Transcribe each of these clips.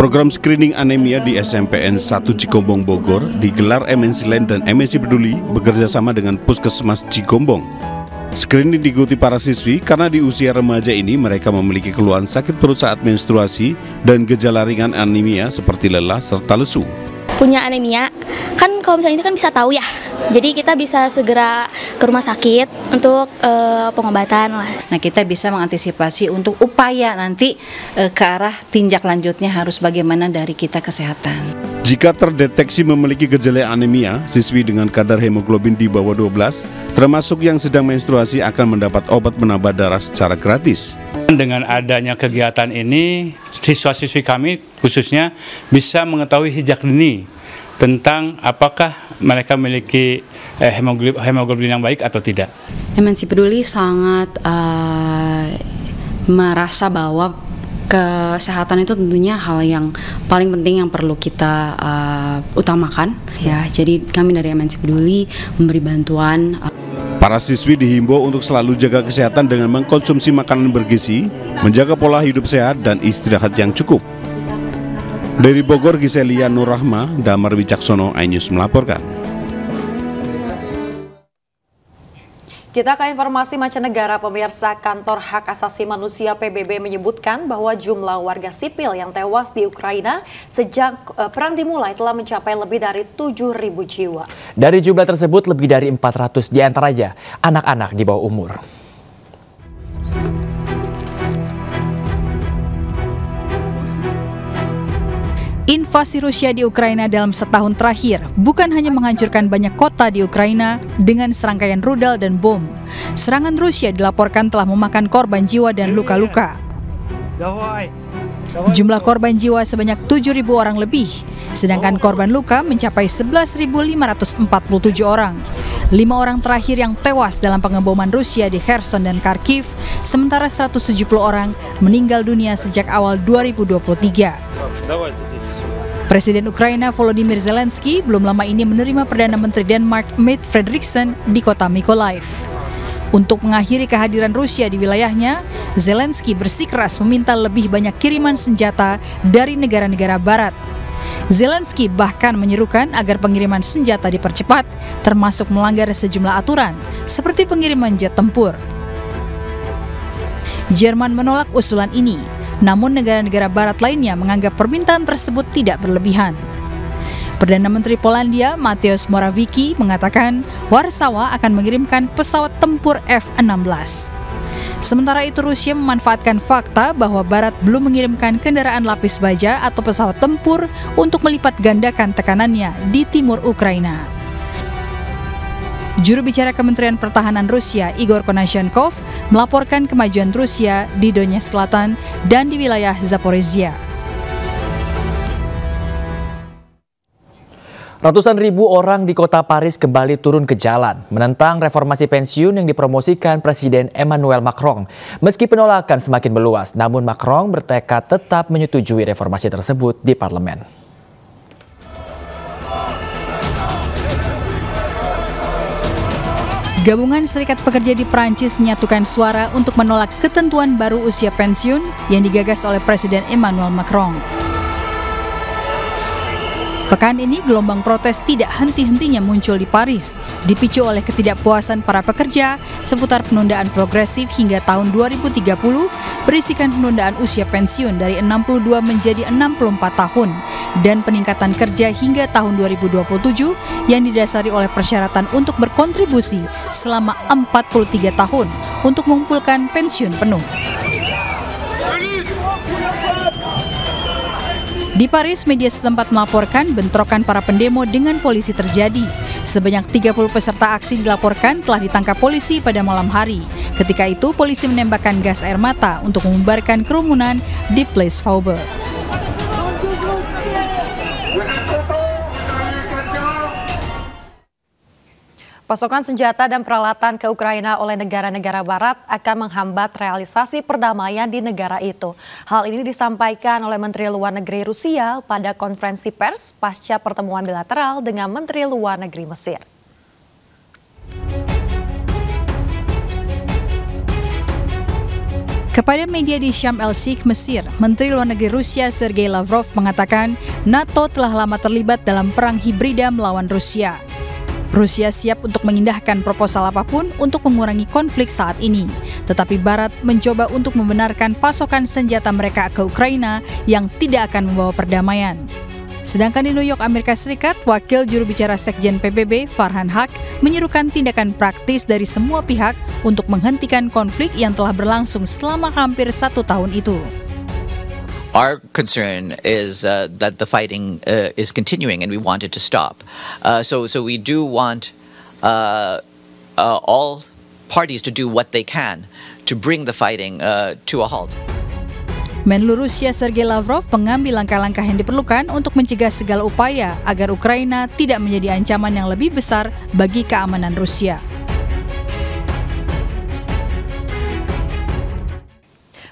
Program screening anemia di SMPN 1 Cigombong Bogor digelar MNC Land dan MNC Peduli bekerjasama dengan Puskesmas Cigombong. Screening diikuti para siswi karena di usia remaja ini mereka memiliki keluhan sakit perut saat menstruasi dan gejala ringan anemia seperti lelah serta lesu. Punya anemia, kan kalau misalnya itu kan bisa tahu ya. Jadi kita bisa segera ke rumah sakit untuk pengobatan lah. Nah, kita bisa mengantisipasi untuk upaya nanti ke arah tinjak lanjutnya harus bagaimana dari kita kesehatan. Jika terdeteksi memiliki gejala anemia, siswi dengan kadar hemoglobin di bawah 12, termasuk yang sedang menstruasi akan mendapat obat menambah darah secara gratis. Dengan adanya kegiatan ini, siswa-siswi kami khususnya bisa mengetahui sejak dini tentang apakah mereka memiliki hemoglobin yang baik atau tidak. MNC Peduli sangat merasa bahwa kesehatan itu tentunya hal yang paling penting yang perlu kita utamakan ya. Jadi kami dari MNC Peduli memberi bantuan. Para siswi dihimbau untuk selalu jaga kesehatan dengan mengkonsumsi makanan bergizi, menjaga pola hidup sehat dan istirahat yang cukup. Dari Bogor, Giselia Nurrahma, Damar Wicaksono, iNews melaporkan. Kita ke informasi mancanegara, pemirsa. Kantor Hak Asasi Manusia PBB menyebutkan bahwa jumlah warga sipil yang tewas di Ukraina sejak perang dimulai telah mencapai lebih dari 7.000 jiwa. Dari jumlah tersebut, lebih dari 400 diantaranya anak-anak di bawah umur. Invasi Rusia di Ukraina dalam setahun terakhir bukan hanya menghancurkan banyak kota di Ukraina dengan serangkaian rudal dan bom. Serangan Rusia dilaporkan telah memakan korban jiwa dan luka-luka. Jumlah korban jiwa sebanyak 7.000 orang lebih, sedangkan korban luka mencapai 11.547 orang. 5 orang terakhir yang tewas dalam pengeboman Rusia di Kherson dan Kharkiv, sementara 170 orang meninggal dunia sejak awal 2023. Presiden Ukraina Volodymyr Zelensky belum lama ini menerima Perdana Menteri Denmark Mette Frederiksen di kota Mykolaiv. Untuk mengakhiri kehadiran Rusia di wilayahnya, Zelensky bersikeras meminta lebih banyak kiriman senjata dari negara-negara barat. Zelensky bahkan menyerukan agar pengiriman senjata dipercepat, termasuk melanggar sejumlah aturan, seperti pengiriman jet tempur. Jerman menolak usulan ini, namun negara-negara barat lainnya menganggap permintaan tersebut tidak berlebihan. Perdana Menteri Polandia Mateusz Morawiecki mengatakan Warsawa akan mengirimkan pesawat tempur F-16. Sementara itu Rusia memanfaatkan fakta bahwa Barat belum mengirimkan kendaraan lapis baja atau pesawat tempur untuk melipat gandakan tekanannya di timur Ukraina. Juru bicara Kementerian Pertahanan Rusia Igor Konashenkov melaporkan kemajuan Rusia di Donetsk Selatan dan di wilayah Zaporizhia. Ratusan ribu orang di kota Paris kembali turun ke jalan menentang reformasi pensiun yang dipromosikan Presiden Emmanuel Macron. Meski penolakan semakin meluas, namun Macron bertekad tetap menyetujui reformasi tersebut di parlemen. Gabungan Serikat Pekerja di Prancis menyatukan suara untuk menolak ketentuan baru usia pensiun yang digagas oleh Presiden Emmanuel Macron. Pekan ini gelombang protes tidak henti-hentinya muncul di Paris, dipicu oleh ketidakpuasan para pekerja seputar penundaan progresif hingga tahun 2030, berisikan penundaan usia pensiun dari 62 menjadi 64 tahun, dan peningkatan kerja hingga tahun 2027 yang didasari oleh persyaratan untuk berkontribusi selama 43 tahun untuk mengumpulkan pensiun penuh. Di Paris, media setempat melaporkan bentrokan para pendemo dengan polisi terjadi. Sebanyak 30 peserta aksi dilaporkan telah ditangkap polisi pada malam hari. Ketika itu, polisi menembakkan gas air mata untuk membubarkan kerumunan di Place Faubourg. Pasokan senjata dan peralatan ke Ukraina oleh negara-negara barat akan menghambat realisasi perdamaian di negara itu. Hal ini disampaikan oleh Menteri Luar Negeri Rusia pada konferensi pers pasca pertemuan bilateral dengan Menteri Luar Negeri Mesir. Kepada media di Sharm el-Sheikh, Mesir, Menteri Luar Negeri Rusia Sergei Lavrov mengatakan NATO telah lama terlibat dalam perang hibrida melawan Rusia. Rusia siap untuk mengindahkan proposal apapun untuk mengurangi konflik saat ini. Tetapi Barat mencoba untuk membenarkan pasokan senjata mereka ke Ukraina yang tidak akan membawa perdamaian. Sedangkan di New York, Amerika Serikat, Wakil Juru Bicara Sekjen PBB, Farhan Haq, menyerukan tindakan praktis dari semua pihak untuk menghentikan konflik yang telah berlangsung selama hampir 1 tahun itu. Our concern is that the fighting is continuing and we want it to stop. So we do want all parties to do what they can to bring the fighting to a halt. Menlu Rusia Sergei Lavrov mengambil langkah-langkah yang diperlukan untuk mencegah segala upaya agar Ukraina tidak menjadi ancaman yang lebih besar bagi keamanan Rusia.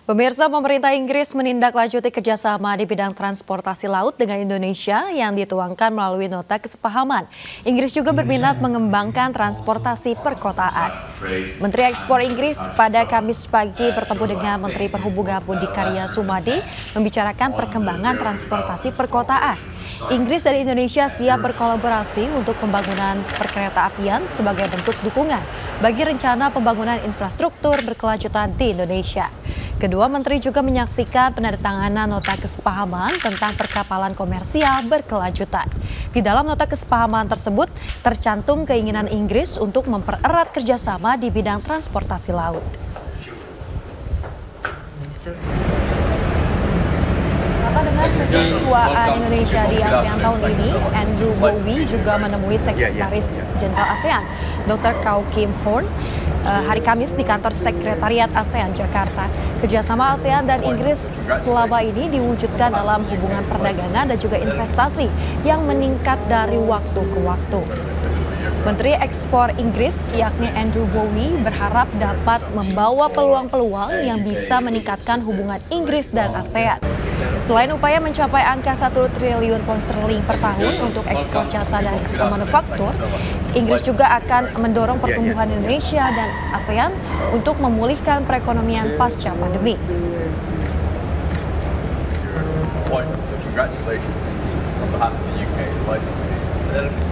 Pemirsa, pemerintah Inggris menindaklanjuti kerjasama di bidang transportasi laut dengan Indonesia yang dituangkan melalui nota kesepahaman. Inggris juga berminat mengembangkan transportasi perkotaan. Menteri Ekspor Inggris pada Kamis pagi bertemu dengan Menteri Perhubungan Budi Karya Sumadi membicarakan perkembangan transportasi perkotaan. Inggris dan Indonesia siap berkolaborasi untuk pembangunan perkereta-apian sebagai bentuk dukungan bagi rencana pembangunan infrastruktur berkelanjutan di Indonesia. Kedua menteri juga menyaksikan penandatanganan nota kesepahaman tentang perkapalan komersial berkelanjutan. Di dalam nota kesepahaman tersebut tercantum keinginan Inggris untuk mempererat kerjasama di bidang transportasi laut. Dengan keketuaan Indonesia di ASEAN tahun ini, Andrew Bowie juga menemui Sekretaris Jenderal ASEAN, Dr. Kau Kim Horn, hari Kamis di kantor Sekretariat ASEAN Jakarta. Kerjasama ASEAN dan Inggris selama ini diwujudkan dalam hubungan perdagangan dan juga investasi yang meningkat dari waktu ke waktu. Menteri Ekspor Inggris yakni Andrew Bowie berharap dapat membawa peluang-peluang yang bisa meningkatkan hubungan Inggris dan ASEAN. Selain upaya mencapai angka 1 triliun pound sterling per tahun untuk ekspor jasa dan manufaktur, Inggris juga akan mendorong pertumbuhan Indonesia dan ASEAN untuk memulihkan perekonomian pasca pandemi. So congratulations on behalf of the UK.